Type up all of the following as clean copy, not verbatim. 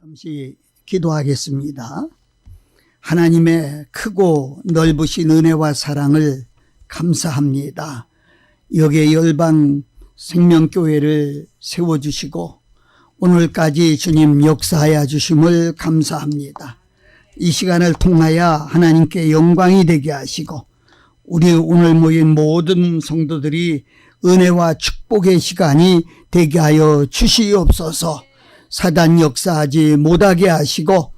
잠시 기도하겠습니다. 하나님의 크고 넓으신 은혜와 사랑을 감사합니다. 여기에 열방 생명교회를 세워주시고 오늘까지 주님 역사하여 주심을 감사합니다. 이 시간을 통하여 하나님께 영광이 되게 하시고 우리 오늘 모인 모든 성도들이 은혜와 축복의 시간이 되게 하여 주시옵소서. 사단 역사하지 못하게 하시고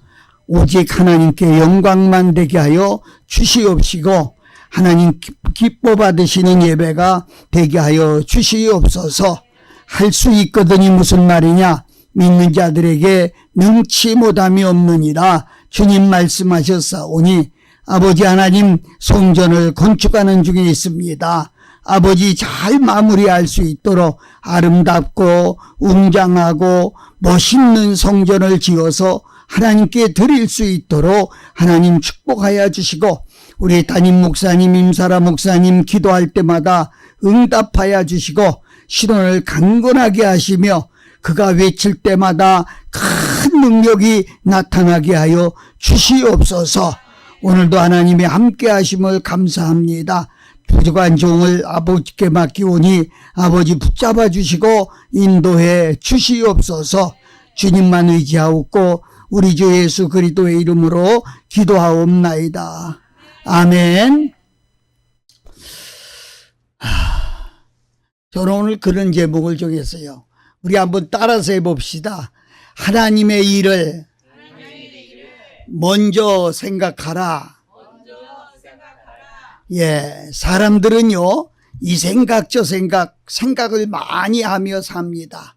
오직 하나님께 영광만 되게 하여 주시옵시고 하나님 기뻐 받으시는 예배가 되게 하여 주시옵소서. 할 수 있거든이 무슨 말이냐? 믿는 자들에게 능치 못함이 없느니라 주님 말씀하셨사오니 아버지 하나님 성전을 건축하는 중에 있습니다. 아버지 잘 마무리할 수 있도록 아름답고 웅장하고 멋있는 성전을 지어서 하나님께 드릴 수 있도록 하나님 축복하여 주시고 우리 담임 목사님, 임사라 목사님 기도할 때마다 응답하여 주시고 신원을 강건하게 하시며 그가 외칠 때마다 큰 능력이 나타나게 하여 주시옵소서. 오늘도 하나님의 함께 하심을 감사합니다. 부족한 종을 아버지께 맡기오니 아버지 붙잡아 주시고 인도해 주시옵소서. 주님만 의지하옵고 우리 주 예수 그리스도의 이름으로 기도하옵나이다. 아멘. 저는 오늘 그런 제목을 정했어요. 우리 한번 따라서 해봅시다. 하나님의 일을 먼저 생각하라. 예, 사람들은요, 이 생각 저 생각을 많이 하며 삽니다.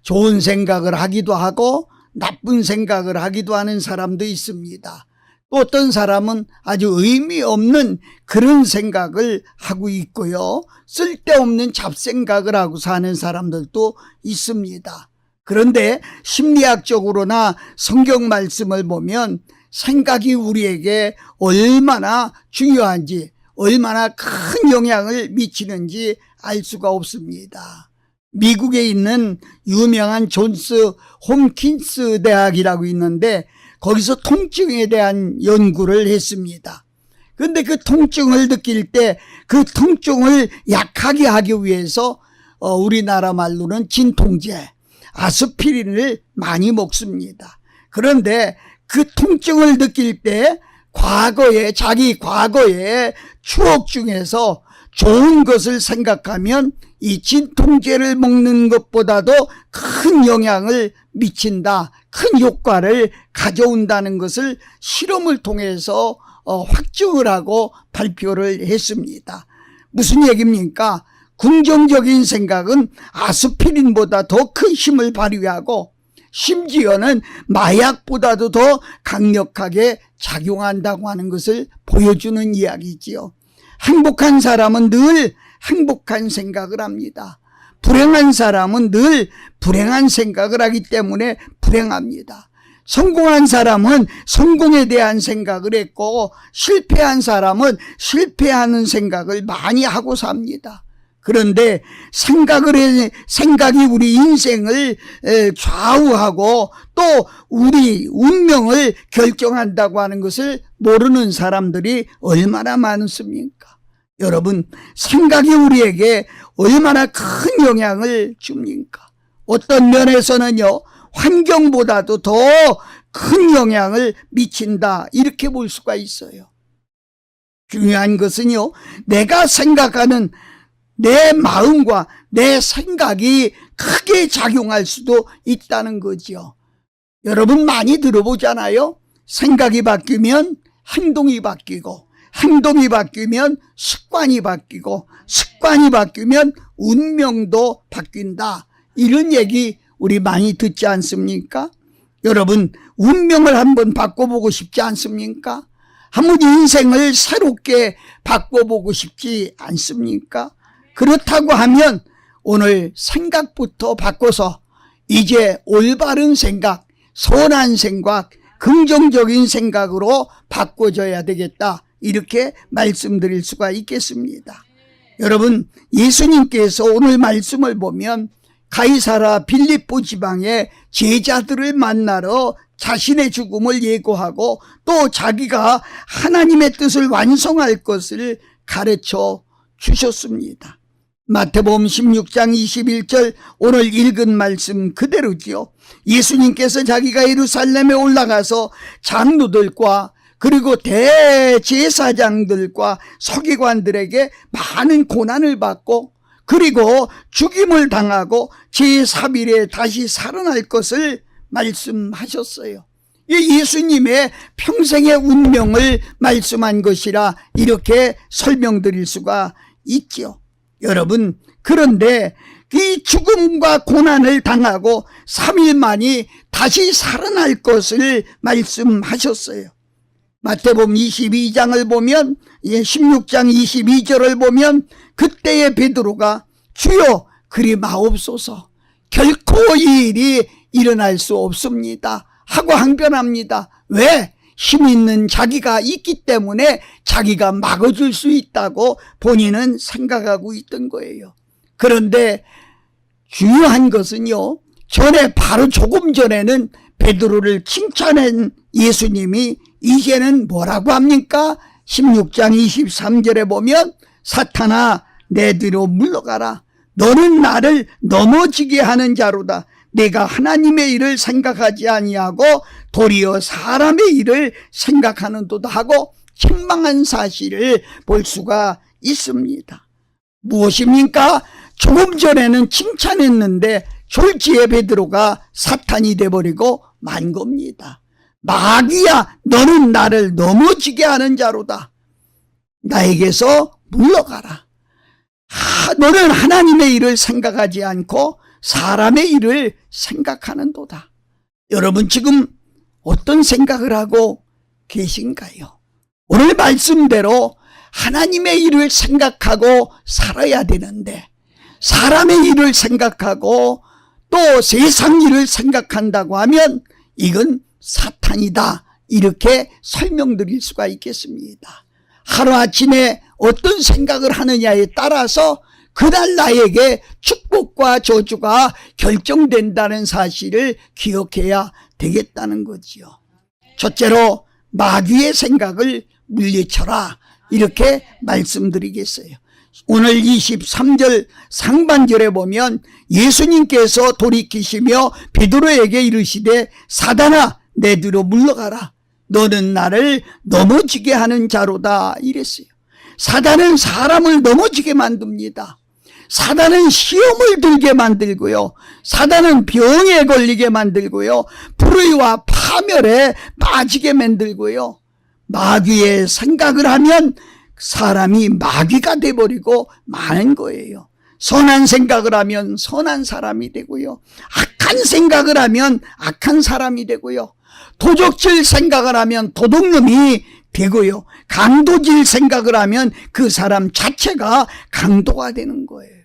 좋은 생각을 하기도 하고 나쁜 생각을 하기도 하는 사람도 있습니다. 또 어떤 사람은 아주 의미 없는 그런 생각을 하고 있고요. 쓸데없는 잡생각을 하고 사는 사람들도 있습니다. 그런데 심리학적으로나 성경 말씀을 보면 생각이 우리에게 얼마나 중요한지 얼마나 큰 영향을 미치는지 알 수가 없습니다. 미국에 있는 유명한 존스 홈킨스 대학이라고 있는데 거기서 통증에 대한 연구를 했습니다. 그런데 그 통증을 느낄 때 그 통증을 약하게 하기 위해서 우리나라 말로는 진통제, 아스피린을 많이 먹습니다. 그런데 그 통증을 느낄 때 자기 과거의 추억 중에서 좋은 것을 생각하면 이 진통제를 먹는 것보다도 큰 영향을 미친다, 큰 효과를 가져온다는 것을 실험을 통해서 확증을 하고 발표를 했습니다. 무슨 얘기입니까? 긍정적인 생각은 아스피린보다 더 큰 힘을 발휘하고 심지어는 마약보다도 더 강력하게 작용한다고 하는 것을 보여주는 이야기지요. 행복한 사람은 늘 행복한 생각을 합니다. 불행한 사람은 늘 불행한 생각을 하기 때문에 불행합니다. 성공한 사람은 성공에 대한 생각을 했고 실패한 사람은 실패하는 생각을 많이 하고 삽니다. 그런데 생각이 우리 인생을 좌우하고 또 우리 운명을 결정한다고 하는 것을 모르는 사람들이 얼마나 많습니까? 여러분, 생각이 우리에게 얼마나 큰 영향을 줍니까? 어떤 면에서는요, 환경보다도 더 큰 영향을 미친다, 이렇게 볼 수가 있어요. 중요한 것은요, 내가 생각하는 내 마음과 내 생각이 크게 작용할 수도 있다는 거지요. 여러분 많이 들어보잖아요. 생각이 바뀌면 행동이 바뀌고 행동이 바뀌면 습관이 바뀌고 습관이 바뀌면 운명도 바뀐다. 이런 얘기 우리 많이 듣지 않습니까? 여러분 운명을 한번 바꿔보고 싶지 않습니까? 한번 인생을 새롭게 바꿔보고 싶지 않습니까? 그렇다고 하면 오늘 생각부터 바꿔서 이제 올바른 생각, 선한 생각, 긍정적인 생각으로 바꿔줘야 되겠다. 이렇게 말씀드릴 수가 있겠습니다. 여러분, 예수님께서 오늘 말씀을 보면 가이사라 빌립보 지방에 제자들을 만나러 자신의 죽음을 예고하고 또 자기가 하나님의 뜻을 완성할 것을 가르쳐 주셨습니다. 마태복음 16장 21절 오늘 읽은 말씀 그대로지요. 예수님께서 자기가 예루살렘에 올라가서 장로들과 그리고 대제사장들과 서기관들에게 많은 고난을 받고 그리고 죽임을 당하고 제3일에 다시 살아날 것을 말씀하셨어요. 예수님의 평생의 운명을 말씀한 것이라 이렇게 설명드릴 수가 있죠. 여러분, 그런데 이 죽음과 고난을 당하고 3일 만이 다시 살아날 것을 말씀하셨어요. 마태복음 22장을 보면 16장 22절을 보면 그때의 베드로가 주여 그리 마옵소서 결코 이 일이 일어날 수 없습니다 하고 항변합니다. 왜? 힘 있는 자기가 있기 때문에 자기가 막아줄 수 있다고 본인은 생각하고 있던 거예요. 그런데 중요한 것은요, 전에 바로 조금 전에는 베드로를 칭찬한 예수님이 이제는 뭐라고 합니까? 16장 23절에 보면 사탄아 내 뒤로 물러가라. 너는 나를 넘어지게 하는 자로다. 내가 하나님의 일을 생각하지 아니하고 도리어 사람의 일을 생각하는도다 하고 책망한 사실을 볼 수가 있습니다. 무엇입니까? 조금 전에는 칭찬했는데 졸지에 베드로가 사탄이 돼버리고 만 겁니다. 마귀야 너는 나를 넘어지게 하는 자로다. 나에게서 물러가라. 너는 하나님의 일을 생각하지 않고 사람의 일을 생각하는도다. 여러분 지금 어떤 생각을 하고 계신가요? 오늘 말씀대로 하나님의 일을 생각하고 살아야 되는데 사람의 일을 생각하고 또 세상 일을 생각한다고 하면 이건 사탄이다 이렇게 설명드릴 수가 있겠습니다. 하루아침에 어떤 생각을 하느냐에 따라서 그날 나에게 축복과 저주가 결정된다는 사실을 기억해야 되겠다는 거지요. 첫째로 마귀의 생각을 물리쳐라 이렇게 말씀드리겠어요. 오늘 23절 상반절에 보면 예수님께서 돌이키시며 베드로에게 이르시되 사단아 내 뒤로 물러가라. 너는 나를 넘어지게 하는 자로다 이랬어요. 사단은 사람을 넘어지게 만듭니다. 사단은 시험을 들게 만들고요. 사단은 병에 걸리게 만들고요. 불의와 파멸에 빠지게 만들고요. 마귀의 생각을 하면 사람이 마귀가 돼버리고 마는 거예요. 선한 생각을 하면 선한 사람이 되고요. 악한 생각을 하면 악한 사람이 되고요. 도적질 생각을 하면 도둑놈이 되고요. 강도질 생각을 하면 그 사람 자체가 강도가 되는 거예요.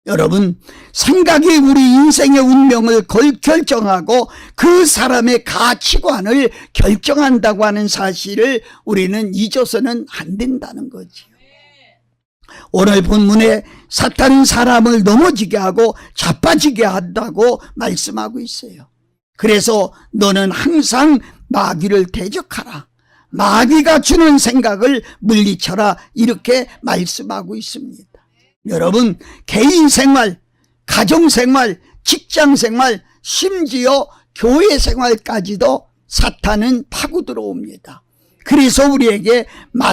여러분, 생각이 우리 인생의 운명을 결정하고 그 사람의 가치관을 결정한다고 하는 사실을 우리는 잊어서는 안 된다는 거지요. 오늘 본문에 사탄은 사람을 넘어지게 하고 자빠지게 한다고 말씀하고 있어요. 그래서 너는 항상 마귀를 대적하라. 마귀가 주는 생각을 물리쳐라 이렇게 말씀하고 있습니다. 여러분 개인 생활, 가정 생활, 직장 생활, 심지어 교회 생활까지도 사탄은 파고 들어옵니다. 그래서 우리에게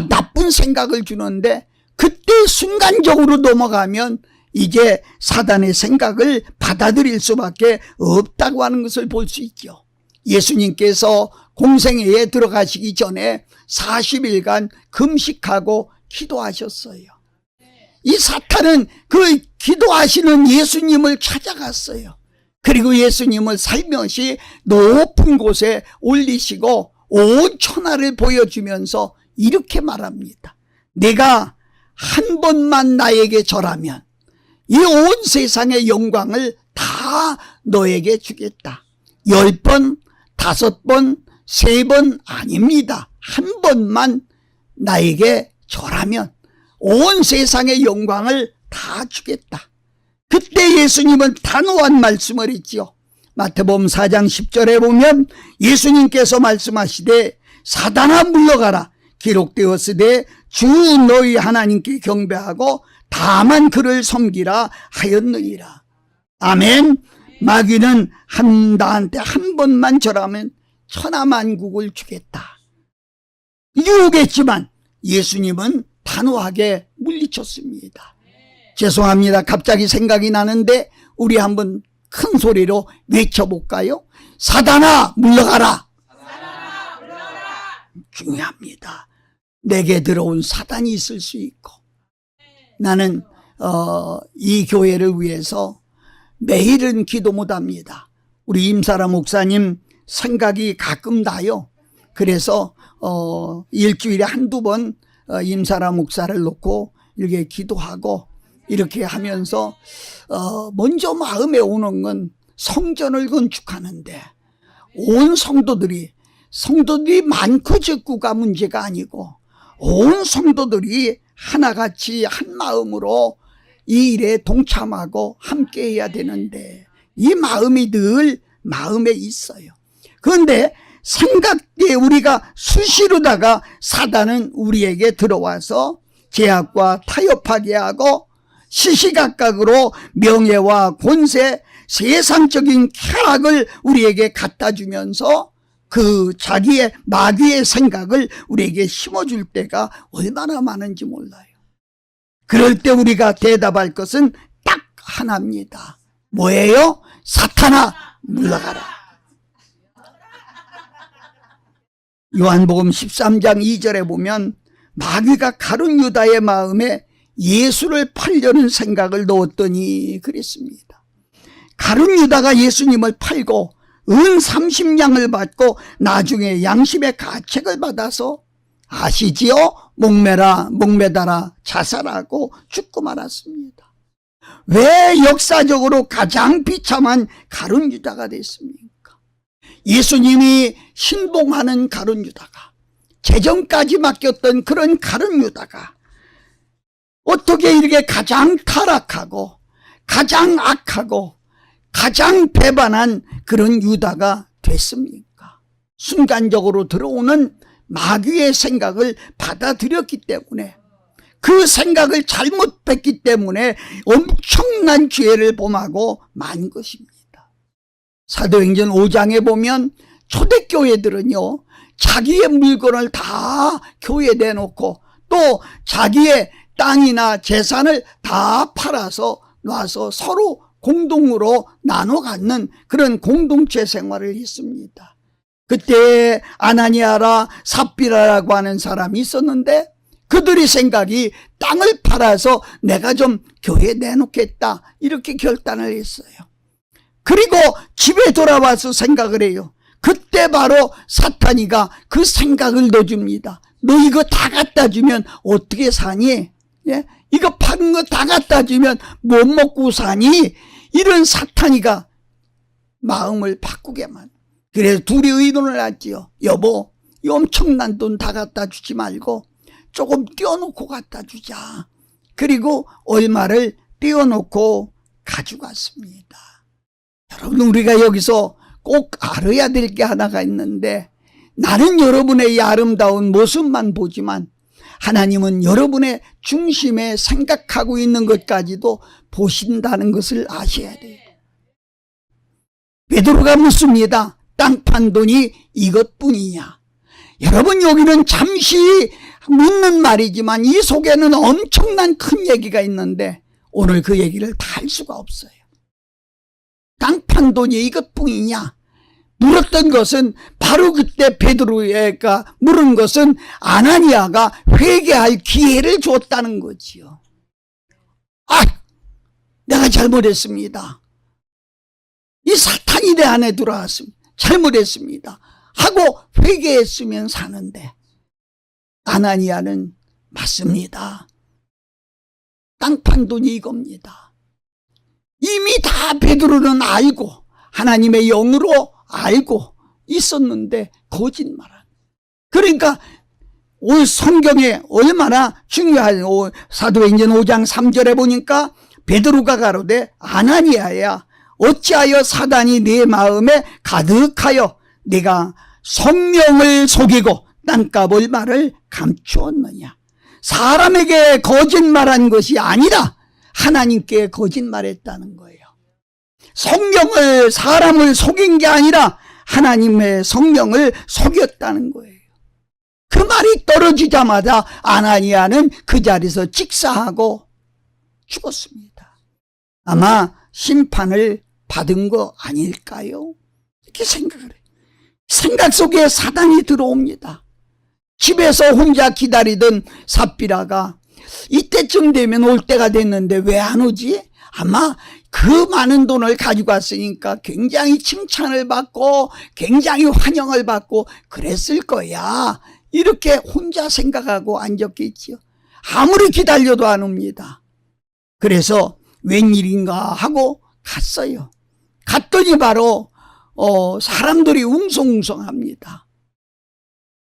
나쁜 생각을 주는데 그때 순간적으로 넘어가면 이제 사단의 생각을 받아들일 수밖에 없다고 하는 것을 볼 수 있죠. 예수님께서 공생애에 들어가시기 전에 40일간 금식하고 기도하셨어요. 이 사탄은 그 기도하시는 예수님을 찾아갔어요. 그리고 예수님을 살며시 높은 곳에 올리시고 온 천하를 보여주면서 이렇게 말합니다. 내가 한 번만 나에게 절하면 이 온 세상의 영광을 다 너에게 주겠다. 10번, 5번, 3번 아닙니다. 한 번만 나에게 절하면 온 세상의 영광을 다 주겠다. 그때 예수님은 단호한 말씀을 했지요. 마태복음 4장 10절에 보면 예수님께서 말씀하시되 사단아 물러가라. 기록되었으되 주 너희 하나님께 경배하고 다만 그를 섬기라 하였느니라. 아멘. 마귀는 나한테 한 번만 절하면 천하만국을 주겠다. 유혹했지만 예수님은 단호하게 물리쳤습니다. 죄송합니다. 갑자기 생각이 나는데 우리 한번 큰 소리로 외쳐볼까요? 사단아 물러가라. 사단아 물러가라. 중요합니다. 내게 들어온 사단이 있을 수 있고, 나는 이 교회를 위해서 매일은 기도 못합니다. 우리 임사라 목사님 생각이 가끔 나요. 그래서 일주일에 한두 번 임사라 목사를 놓고 이렇게 기도하고 이렇게 하면서 먼저 마음에 오는 건 성전을 건축하는데, 온 성도들이 많고 적고가 문제가 아니고 온 성도들이 하나같이 한 마음으로 이 일에 동참하고 함께 해야 되는데, 이 마음이 늘 마음에 있어요. 그런데 생각에 우리가 수시로다가 사단은 우리에게 들어와서 제약과 타협하게 하고 시시각각으로 명예와 권세, 세상적인 쾌락을 우리에게 갖다 주면서 그 자기의 마귀의 생각을 우리에게 심어줄 때가 얼마나 많은지 몰라요. 그럴 때 우리가 대답할 것은 딱 하나입니다. 뭐예요? 사탄아 물러가라. 요한복음 13장 2절에 보면 마귀가 가룟 유다의 마음에 예수를 팔려는 생각을 넣었더니 그랬습니다. 가룟 유다가 예수님을 팔고 은 30냥을 받고 나중에 양심의 가책을 받아서 아시지요? 목매다라 자살하고 죽고 말았습니다. 왜 역사적으로 가장 비참한 가룟 유다가 됐습니까? 예수님이 신봉하는 가룟 유다가, 재정까지 맡겼던 그런 가룟 유다가 어떻게 이렇게 가장 타락하고 가장 악하고 가장 배반한 그런 유다가 됐습니까? 순간적으로 들어오는 마귀의 생각을 받아들였기 때문에, 그 생각을 잘못 뺐기 때문에 엄청난 기회를 범하고 만 것입니다. 사도행전 5장에 보면 초대교회들은요, 자기의 물건을 다 교회에 내놓고 또 자기의 땅이나 재산을 다 팔아서 놔서 서로 공동으로 나눠 갖는 그런 공동체 생활을 했습니다. 그때 아나니아라 삽비라라고 하는 사람이 있었는데, 그들의 생각이 땅을 팔아서 내가 좀 교회에 내놓겠다 이렇게 결단을 했어요. 그리고 집에 돌아와서 생각을 해요. 그때 바로 사탄이가 그 생각을 넣어줍니다. 너 이거 다 갖다 주면 어떻게 사니? 예? 이거 파는 거 다 갖다 주면 못 먹고 사니? 이런 사탄이가 마음을 바꾸게만. 그래서 둘이 의논을 하지요. 여보, 이 엄청난 돈 다 갖다 주지 말고 조금 떼어놓고 갖다 주자. 그리고 얼마를 떼어놓고 가져갔습니다. 여러분, 우리가 여기서 꼭 알아야 될 게 하나가 있는데, 나는 여러분의 이 아름다운 모습만 보지만 하나님은 여러분의 중심에 생각하고 있는 것까지도 보신다는 것을 아셔야 돼요. 베드로가 묻습니다. 땅 판 돈이 이것뿐이냐? 여러분, 여기는 잠시 묻는 말이지만 이 속에는 엄청난 큰 얘기가 있는데 오늘 그 얘기를 다 할 수가 없어요. 땅 판 돈이 이것뿐이냐? 물었던 것은 바로 그때 베드로가 물은 것은 아나니아가 회개할 기회를 줬다는 거지요. 아, 내가 잘못했습니다. 이 사탄이 내 안에 들어왔습니다. 잘못했습니다. 하고 회개했으면 사는데, 아나니아는 맞습니다. 땅 판 돈이 이겁니다. 이미 다 베드로는 알고 하나님의 영으로 알고 있었는데 거짓말한. 그러니까 오늘 성경에 얼마나 중요한, 사도행전 5장 3절에 보니까 베드로가 가로되 아나니아야 어찌하여 사단이 내 마음에 가득하여 내가 성령을 속이고 땅값을 말을 감추었느냐. 사람에게 거짓말한 것이 아니라 하나님께 거짓말했다는 거예요. 성령을, 사람을 속인 게 아니라 하나님의 성령을 속였다는 거예요. 그 말이 떨어지자마자 아나니아는 그 자리에서 직사하고 죽었습니다. 아마 심판을 받은 거 아닐까요? 이렇게 생각을 해요. 생각 속에 사단이 들어옵니다. 집에서 혼자 기다리던 삽비라가 이때쯤 되면 올 때가 됐는데 왜 안 오지? 아마 그 많은 돈을 가지고 왔으니까 굉장히 칭찬을 받고 굉장히 환영을 받고 그랬을 거야. 이렇게 혼자 생각하고 앉았겠지요. 아무리 기다려도 안 옵니다. 그래서 웬일인가 하고 갔어요. 갔더니 바로 사람들이 웅성웅성합니다.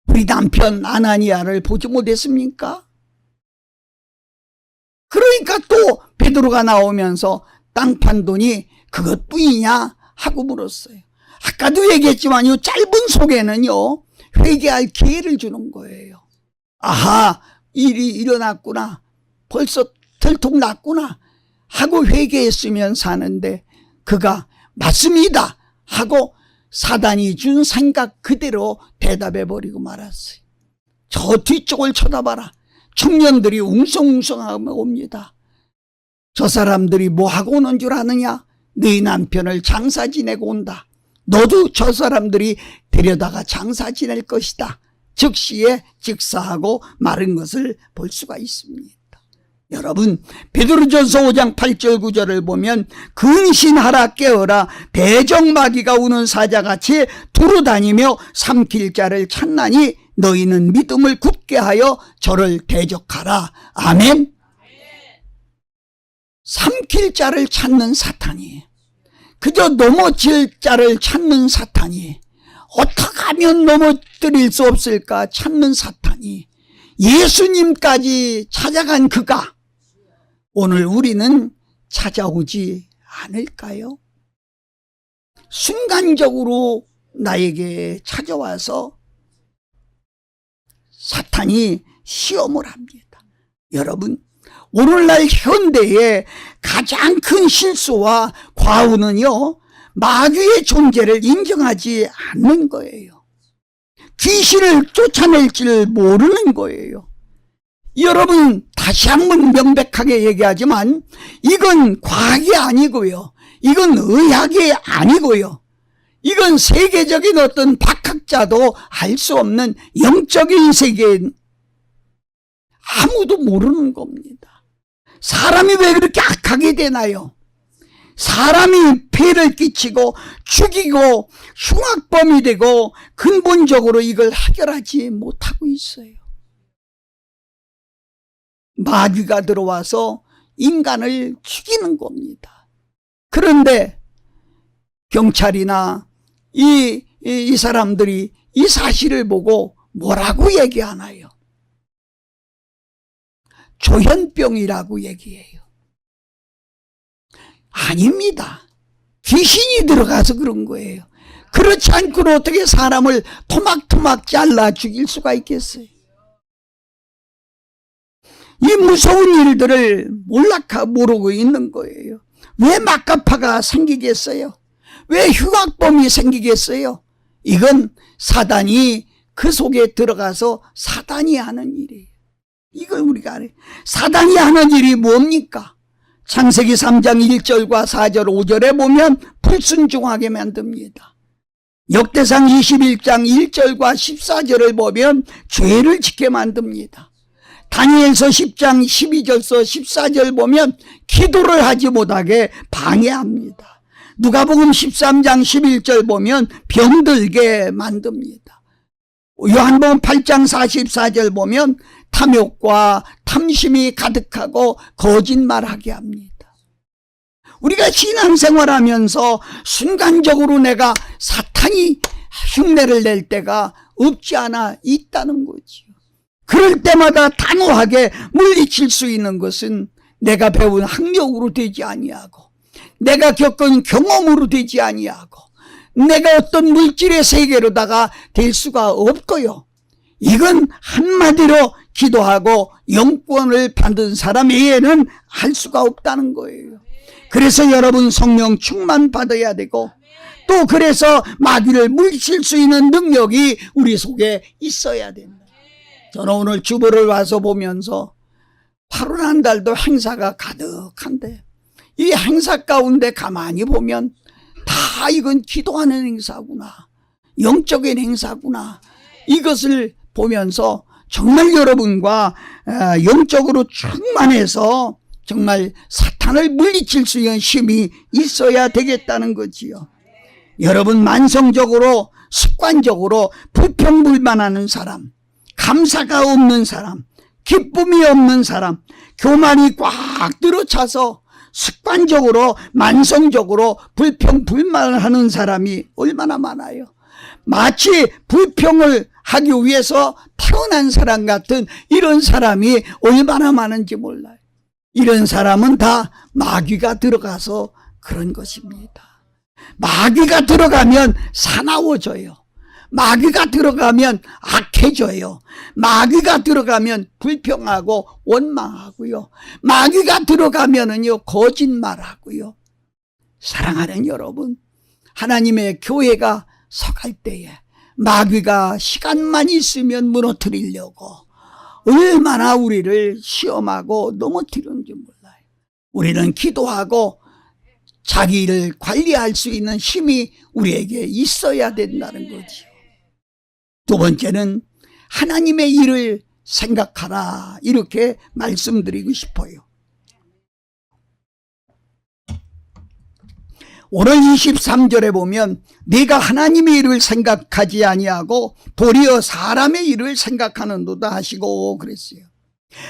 우리 남편 아나니아를 보지 못했습니까? 그러니까 또 베드로가 나오면서 땅 판 돈이 그것뿐이냐 하고 물었어요. 아까도 얘기했지만 이 짧은 속에는요 회개할 기회를 주는 거예요. 아하, 일이 일어났구나, 벌써 들통났구나 하고 회개했으면 사는데 그가 맞습니다 하고 사단이 준 생각 그대로 대답해버리고 말았어요. 저 뒤쪽을 쳐다봐라. 청년들이 웅성웅성하며 옵니다. 저 사람들이 뭐하고 오는 줄 아느냐? 네 남편을 장사 지내고 온다. 너도 저 사람들이 데려다가 장사 지낼 것이다. 즉시에 직사하고 마른 것을 볼 수가 있습니다. 여러분, 베드로전서 5장 8절 9절을 보면 근신하라 깨어라 대적마귀가 우는 사자같이 두루다니며 삼킬 자를 찾나니 너희는 믿음을 굳게 하여 저를 대적하라. 아멘. 삼킬 자를 찾는 사탄이, 그저 넘어질 자를 찾는 사탄이, 어떻게 하면 넘어뜨릴 수 없을까 찾는 사탄이, 예수님까지 찾아간 그가 오늘 우리는 찾아오지 않을까요? 순간적으로 나에게 찾아와서 사탄이 시험을 합니다. 여러분, 오늘날 현대의 가장 큰 실수와 과오는요, 마귀의 존재를 인정하지 않는 거예요. 귀신을 쫓아낼 줄 모르는 거예요. 여러분, 다시 한번 명백하게 얘기하지만 이건 과학이 아니고요, 이건 의학이 아니고요, 이건 세계적인 어떤 박학자도 알 수 없는 영적인 세계, 아무도 모르는 겁니다. 사람이 왜 그렇게 악하게 되나요? 사람이 폐를 끼치고 죽이고 흉악범이 되고 근본적으로 이걸 해결하지 못하고 있어요. 마귀가 들어와서 인간을 죽이는 겁니다. 그런데 경찰이나 이 사람들이 이 사실을 보고 뭐라고 얘기하나요? 조현병이라고 얘기해요. 아닙니다. 귀신이 들어가서 그런 거예요. 그렇지 않고는 어떻게 사람을 토막토막 잘라 죽일 수가 있겠어요? 이 무서운 일들을 모르고 있는 거예요. 왜 막가파가 생기겠어요? 왜 흉악범이 생기겠어요? 이건 사단이 그 속에 들어가서 사단이 하는 일이에요. 이걸 우리가 알아요. 사단이 하는 일이 뭡니까? 창세기 3장 1절과 4절 5절에 보면 불순종하게 만듭니다. 역대상 21장 1절과 14절을 보면 죄를 짓게 만듭니다. 다니엘서 10장 12절서 14절 보면 기도를 하지 못하게 방해합니다. 누가복음 13장 11절 보면 병들게 만듭니다. 요한복음 8장 44절 보면 탐욕과 탐심이 가득하고 거짓말하게 합니다. 우리가 신앙생활하면서 순간적으로 내가 사탄이 흉내를 낼 때가 없지 않아 있다는 거지요. 그럴 때마다 단호하게 물리칠 수 있는 것은 내가 배운 학력으로 되지 아니하고 내가 겪은 경험으로 되지 아니하고 내가 어떤 물질의 세계로다가 될 수가 없고요. 이건 한마디로 기도하고 영권을 받은 사람 외에는 할 수가 없다는 거예요. 그래서 여러분 성령 충만 받아야 되고 또 그래서 마귀를 물리칠 수 있는 능력이 우리 속에 있어야 된다. 저는 오늘 주보를 와서 보면서 8월 한 달도 행사가 가득한데 이 행사 가운데 가만히 보면 다 이건 기도하는 행사구나, 영적인 행사구나, 이것을 보면서 정말 여러분과 영적으로 충만해서 정말 사탄을 물리칠 수 있는 힘이 있어야 되겠다는 거지요. 여러분 만성적으로 습관적으로 불평불만하는 사람, 감사가 없는 사람, 기쁨이 없는 사람, 교만이 꽉 들어차서 습관적으로 만성적으로 불평불만을 하는 사람이 얼마나 많아요. 마치 불평을 하기 위해서 태어난 사람 같은 이런 사람이 얼마나 많은지 몰라요. 이런 사람은 다 마귀가 들어가서 그런 것입니다. 마귀가 들어가면 사나워져요. 마귀가 들어가면 악해져요. 마귀가 들어가면 불평하고 원망하고요. 마귀가 들어가면은요 거짓말하고요. 사랑하는 여러분, 하나님의 교회가 서갈 때에 마귀가 시간만 있으면 무너뜨리려고 얼마나 우리를 시험하고 넘어뜨리는지 몰라요. 우리는 기도하고 자기를 관리할 수 있는 힘이 우리에게 있어야 된다는 거지요. 두 번째는 하나님의 일을 생각하라, 이렇게 말씀드리고 싶어요. 오늘 23절에 보면 네가 하나님의 일을 생각하지 아니하고 도리어 사람의 일을 생각하는도다 하시고 그랬어요.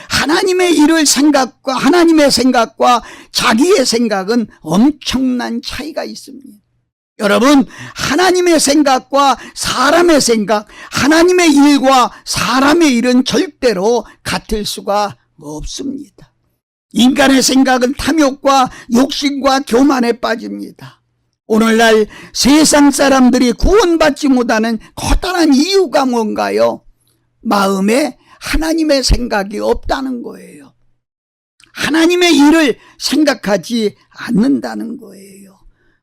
하나님의 일을 생각과 하나님의 생각과 자기의 생각은 엄청난 차이가 있습니다. 여러분, 하나님의 생각과 사람의 생각, 하나님의 일과 사람의 일은 절대로 같을 수가 없습니다. 인간의 생각은 탐욕과 욕심과 교만에 빠집니다. 오늘날 세상 사람들이 구원받지 못하는 커다란 이유가 뭔가요? 마음에 하나님의 생각이 없다는 거예요. 하나님의 일을 생각하지 않는다는 거예요.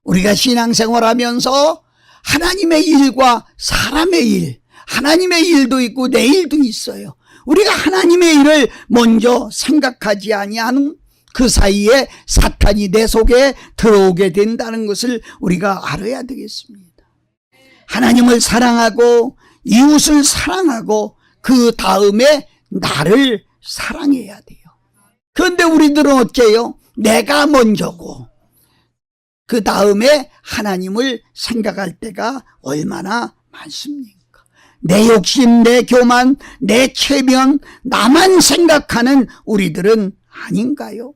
우리가 신앙생활하면서 하나님의 일과 사람의 일, 하나님의 일도 있고 내 일도 있어요. 우리가 하나님의 일을 먼저 생각하지 아니하는 그 사이에 사탄이 내 속에 들어오게 된다는 것을 우리가 알아야 되겠습니다. 하나님을 사랑하고 이웃을 사랑하고 그 다음에 나를 사랑해야 돼요. 그런데 우리들은 어째요? 내가 먼저고 그 다음에 하나님을 생각할 때가 얼마나 많습니까? 내 욕심, 내 교만, 내 체면, 나만 생각하는 우리들은 아닌가요?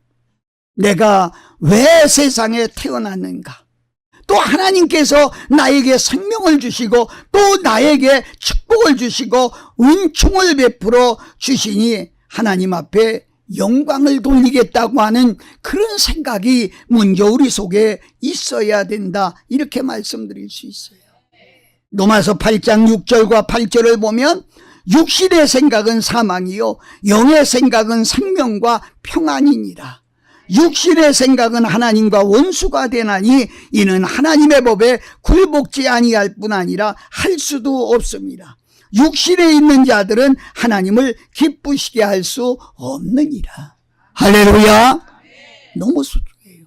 내가 왜 세상에 태어났는가? 또 하나님께서 나에게 생명을 주시고 또 나에게 축복을 주시고 은총을 베풀어 주시니 하나님 앞에 영광을 돌리겠다고 하는 그런 생각이 먼저 우리 속에 있어야 된다, 이렇게 말씀드릴 수 있어요. 로마서 8장 6절과 8절을 보면 육신의 생각은 사망이요 영의 생각은 생명과 평안이니라. 육신의 생각은 하나님과 원수가 되나니 이는 하나님의 법에 굴복지 아니할 뿐 아니라 할 수도 없습니다. 육신에 있는 자들은 하나님을 기쁘시게 할 수 없느니라. 할렐루야. 너무 소중해요.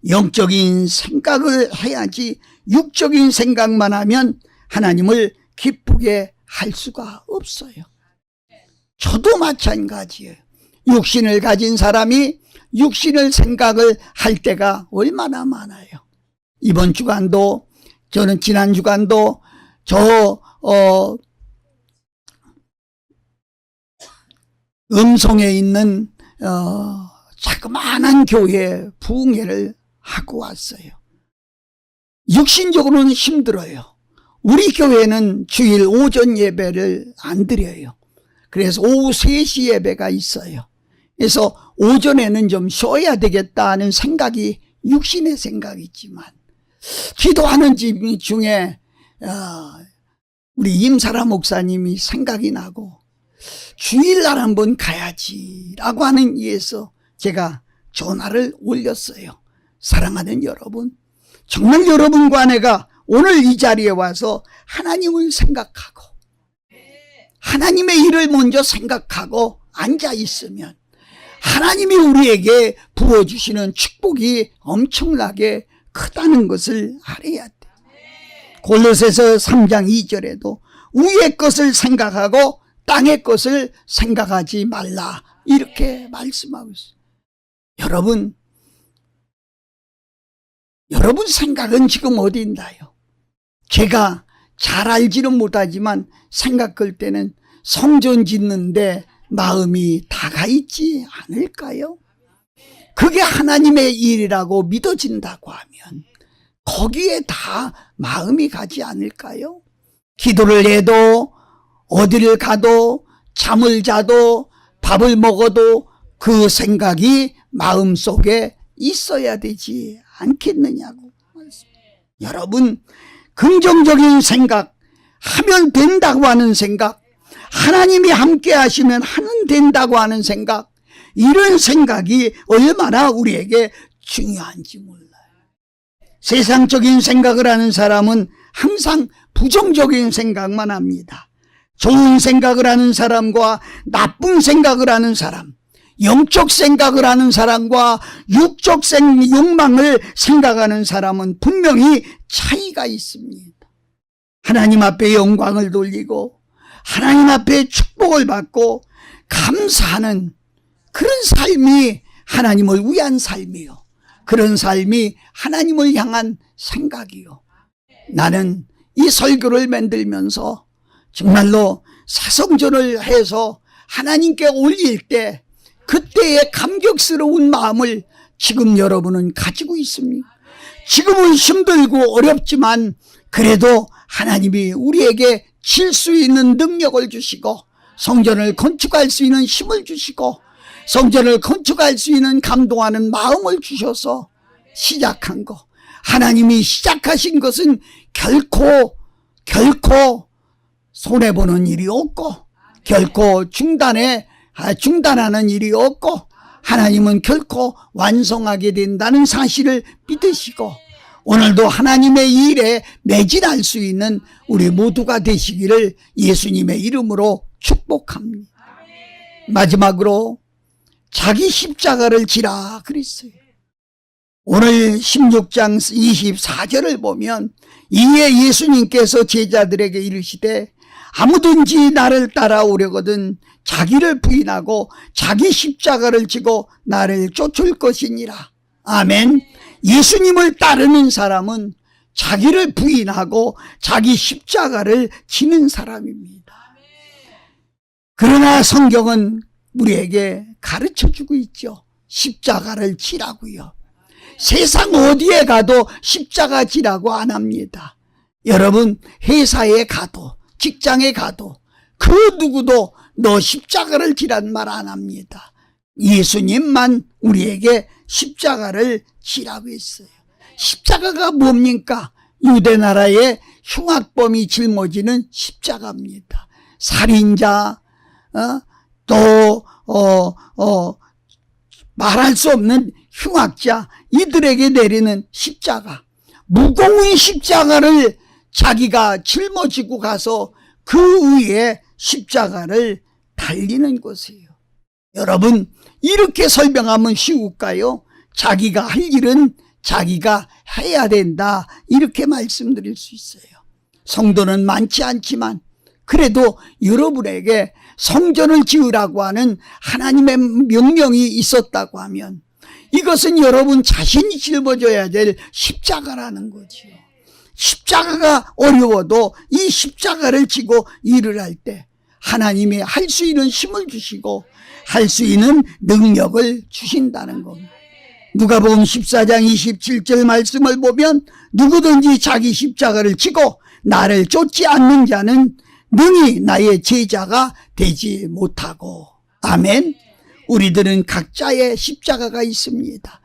영적인 생각을 해야지 육적인 생각만 하면 하나님을 기쁘게 할 수가 없어요. 저도 마찬가지예요. 육신을 가진 사람이 육신을 생각을 할 때가 얼마나 많아요. 이번 주간도, 저는 지난 주간도 음성에 있는 자그마한 교회 부흥회를 하고 왔어요. 육신적으로는 힘들어요. 우리 교회는 주일 오전 예배를 안 드려요. 그래서 오후 3시 예배가 있어요. 그래서 오전에는 좀 쉬어야 되겠다는 생각이 육신의 생각이지만 기도하는 집 중에 우리 임사라 목사님이 생각이 나고 주일날 한번 가야지라고 하는 이에서 제가 전화를 올렸어요. 사랑하는 여러분, 정말 여러분과 내가 오늘 이 자리에 와서 하나님을 생각하고 하나님의 일을 먼저 생각하고 앉아 있으면 하나님이 우리에게 부어주시는 축복이 엄청나게 크다는 것을 알아야 돼. 골로새서 3장 2절에도 위의 것을 생각하고 땅의 것을 생각하지 말라 이렇게 말씀하고 있어요. 여러분 생각은 지금 어디 있나요? 제가 잘 알지는 못하지만 생각할 때는 성전 짓는데 마음이 다가 있지 않을까요? 그게 하나님의 일이라고 믿어진다고 하면 거기에 다 마음이 가지 않을까요? 기도를 해도 어디를 가도 잠을 자도 밥을 먹어도 그 생각이 마음속에 있어야 되지 않겠느냐고. 여러분, 긍정적인 생각, 하면 된다고 하는 생각, 하나님이 함께 하시면 하면 된다고 하는 생각, 이런 생각이 얼마나 우리에게 중요한지 몰라요. 세상적인 생각을 하는 사람은 항상 부정적인 생각만 합니다. 좋은 생각을 하는 사람과 나쁜 생각을 하는 사람, 영적 생각을 하는 사람과 육적 욕망을 생각하는 사람은 분명히 차이가 있습니다. 하나님 앞에 영광을 돌리고 하나님 앞에 축복을 받고 감사하는 그런 삶이 하나님을 위한 삶이요. 그런 삶이 하나님을 향한 생각이요. 나는 이 설교를 만들면서 정말로 사성전을 해서 하나님께 올릴 때 그때의 감격스러운 마음을 지금 여러분은 가지고 있습니다. 지금은 힘들고 어렵지만 그래도 하나님이 우리에게 질 수 있는 능력을 주시고 성전을 건축할 수 있는 힘을 주시고 성전을 건축할 수 있는 감동하는 마음을 주셔서 시작한 거, 하나님이 시작하신 것은 결코 손해보는 일이 없고 결코 중단하는 일이 없고 하나님은 결코 완성하게 된다는 사실을 믿으시고 오늘도 하나님의 일에 매진할 수 있는 우리 모두가 되시기를 예수님의 이름으로 축복합니다. 마지막으로 자기 십자가를 지라 그랬어요. 오늘 16장 24절을 보면 이에 예수님께서 제자들에게 이르시되 아무든지 나를 따라오려거든 자기를 부인하고 자기 십자가를 지고 나를 쫓을 것이니라. 아멘. 예수님을 따르는 사람은 자기를 부인하고 자기 십자가를 지는 사람입니다. 그러나 성경은 우리에게 가르쳐주고 있죠. 십자가를 지라고요. 세상 어디에 가도 십자가 지라고 안 합니다. 여러분, 회사에 가도 직장에 가도 그 누구도 너 십자가를 지란 말 안 합니다. 예수님만 우리에게 십자가를 지라고 했어요. 십자가가 뭡니까? 유대나라의 흉악범이 짊어지는 십자가입니다. 살인자, 말할 수 없는 흉악자, 이들에게 내리는 십자가, 무거운 십자가를 자기가 짊어지고 가서 그 위에 십자가를 달리는 것이에요. 여러분, 이렇게 설명하면 쉬울까요? 자기가 할 일은 자기가 해야 된다, 이렇게 말씀드릴 수 있어요. 성도는 많지 않지만 그래도 여러분에게 성전을 지으라고 하는 하나님의 명령이 있었다고 하면 이것은 여러분 자신이 짊어져야 될 십자가라는 거지요. 십자가가 어려워도 이 십자가를 지고 일을 할 때 하나님이 할 수 있는 힘을 주시고 할 수 있는 능력을 주신다는 겁니다. 누가복음 14장 27절 말씀을 보면 누구든지 자기 십자가를 지고 나를 쫓지 않는 자는 능히 나의 제자가 되지 못하고. 아멘. 우리들은 각자의 십자가가 있습니다.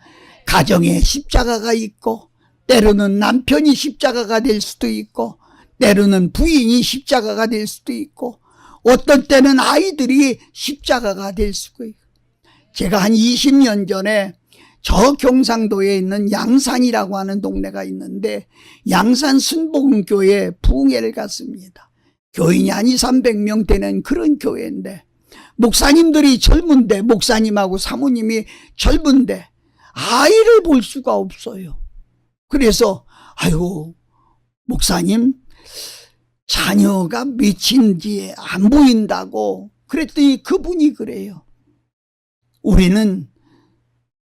가정에 십자가가 있고, 때로는 남편이 십자가가 될 수도 있고, 때로는 부인이 십자가가 될 수도 있고, 어떤 때는 아이들이 십자가가 될 수도 있고. 제가 한 20년 전에 저 경상도에 있는 양산이라고 하는 동네가 있는데, 양산 순복음교회 부흥회를 갔습니다. 교인이 한 200~300명 되는 그런 교회인데, 목사님들이 젊은데, 목사님하고 사모님이 젊은데 아이를 볼 수가 없어요. 그래서 아이고, 목사님 자녀가 몇인지 안 보인다고 그랬더니 그분이 그래요. 우리는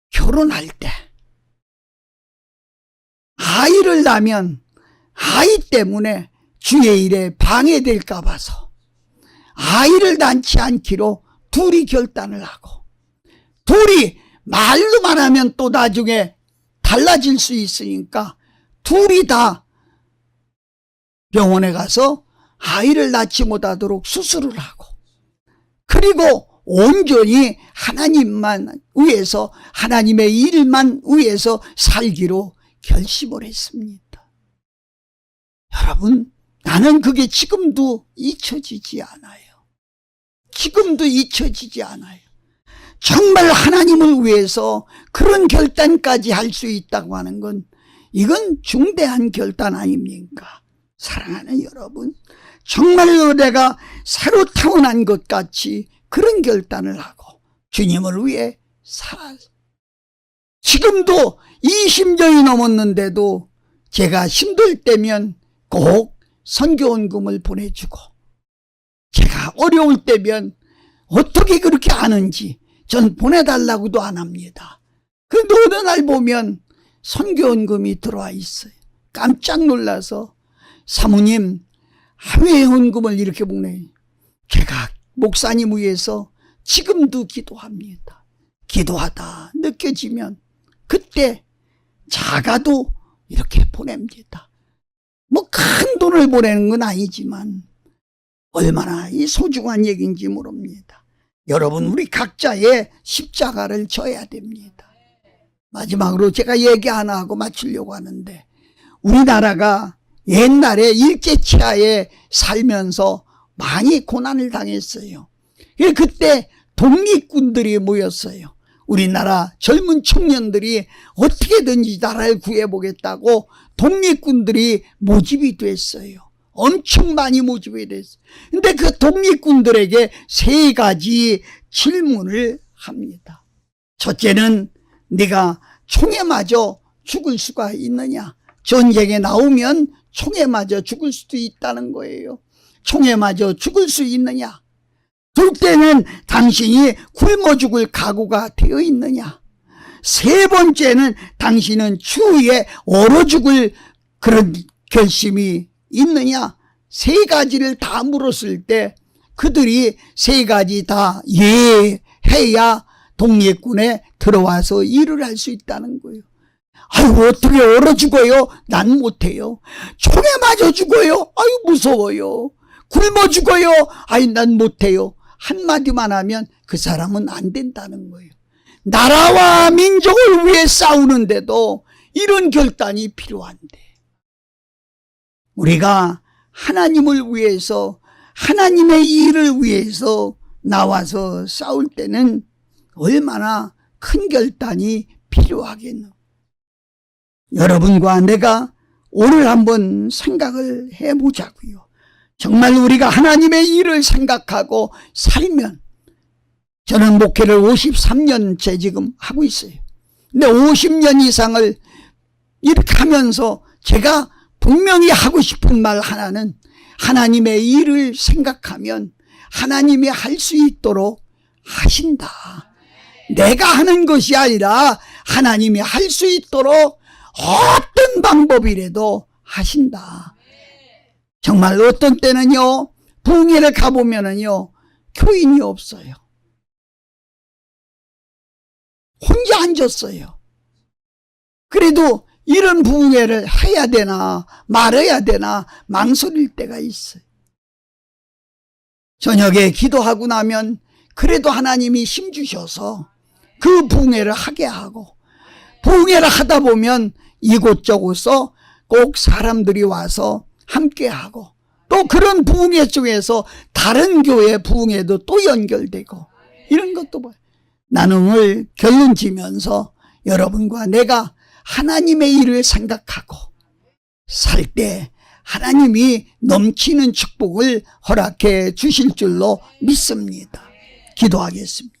결혼할 때 아이를 낳으면 아이 때문에 주의 일에 방해될까 봐서 아이를 낳지 않기로 둘이 결단을 하고, 둘이 말로만 하면 또 나중에 달라질 수 있으니까 둘이 다 병원에 가서 아이를 낳지 못하도록 수술을 하고, 그리고 온전히 하나님만 위해서, 하나님의 일만 위해서 살기로 결심을 했습니다. 여러분, 나는 그게 지금도 잊혀지지 않아요. 지금도 잊혀지지 않아요. 정말 하나님을 위해서 그런 결단까지 할 수 있다고 하는 건, 이건 중대한 결단 아닙니까? 사랑하는 여러분, 정말로 내가 새로 태어난 것 같이 그런 결단을 하고 주님을 위해 살아요. 지금도 20년이 넘었는데도 제가 힘들 때면 꼭 선교원금을 보내주고, 제가 어려울 때면 어떻게 그렇게 아는지 전 보내달라고도 안 합니다. 그런데 어느 날 보면 선교원금이 들어와 있어요. 깜짝 놀라서 사모님, 회원금을 이렇게 보내. 제가 목사님 위해서 지금도 기도합니다. 기도하다 느껴지면 그때 작아도 이렇게 보냅니다. 뭐 큰 돈을 보내는 건 아니지만 얼마나 이 소중한 얘기인지 모릅니다. 여러분, 우리 각자의 십자가를 져야 됩니다. 마지막으로 제가 얘기 하나 하고 마치려고 하는데, 우리나라가 옛날에 일제치하에 살면서 많이 고난을 당했어요. 그때 독립군들이 모였어요. 우리나라 젊은 청년들이 어떻게든지 나라를 구해보겠다고 독립군들이 모집이 됐어요. 엄청 많이 모집이 됐어요. 근데 그 독립군들에게 3가지 질문을 합니다. 첫째는 네가 총에 맞아 죽을 수가 있느냐? 전쟁에 나오면 총에 맞아 죽을 수도 있다는 거예요. 총에 맞아 죽을 수 있느냐? 둘째는 당신이 굶어 죽을 각오가 되어 있느냐? 3번째는 당신은 추위에 얼어 죽을 그런 결심이 있느냐? 3가지를 다 물었을 때 그들이 3가지 다 예 해야 독립군에 들어와서 일을 할 수 있다는 거예요. 아이고, 어떻게 얼어 죽어요? 난 못해요. 총에 맞아 죽어요? 아유, 무서워요. 굶어 죽어요? 아이, 난 못해요. 한마디만 하면 그 사람은 안 된다는 거예요. 나라와 민족을 위해 싸우는데도 이런 결단이 필요한데, 우리가 하나님을 위해서, 하나님의 일을 위해서 나와서 싸울 때는 얼마나 큰 결단이 필요하겠노. 여러분과 내가 오늘 한번 생각을 해보자고요. 정말 우리가 하나님의 일을 생각하고 살면, 저는 목회를 53년째 지금 하고 있어요. 근데 50년 이상을 이렇게 하면서 제가 분명히 하고 싶은 말 하나는, 하나님의 일을 생각하면 하나님이 할 수 있도록 하신다. 내가 하는 것이 아니라 하나님이 할 수 있도록 어떤 방법이라도 하신다. 정말 어떤 때는요, 부흥회를 가보면은요, 교인이 없어요. 혼자 앉았어요. 그래도 이런 부흥회를 해야 되나 말아야 되나 망설일 때가 있어요. 저녁에 기도하고 나면 그래도 하나님이 힘주셔서 그 부흥회를 하게 하고, 부흥회를 하다 보면 이곳저곳서 꼭 사람들이 와서 함께하고 또 그런 부흥회 쪽에서 다른 교회 부흥회도 또 연결되고 이런 것도 봐요. 나눔을 결론 지면서 여러분과 내가 하나님의 일을 생각하고 살 때 하나님이 넘치는 축복을 허락해 주실 줄로 믿습니다. 기도하겠습니다.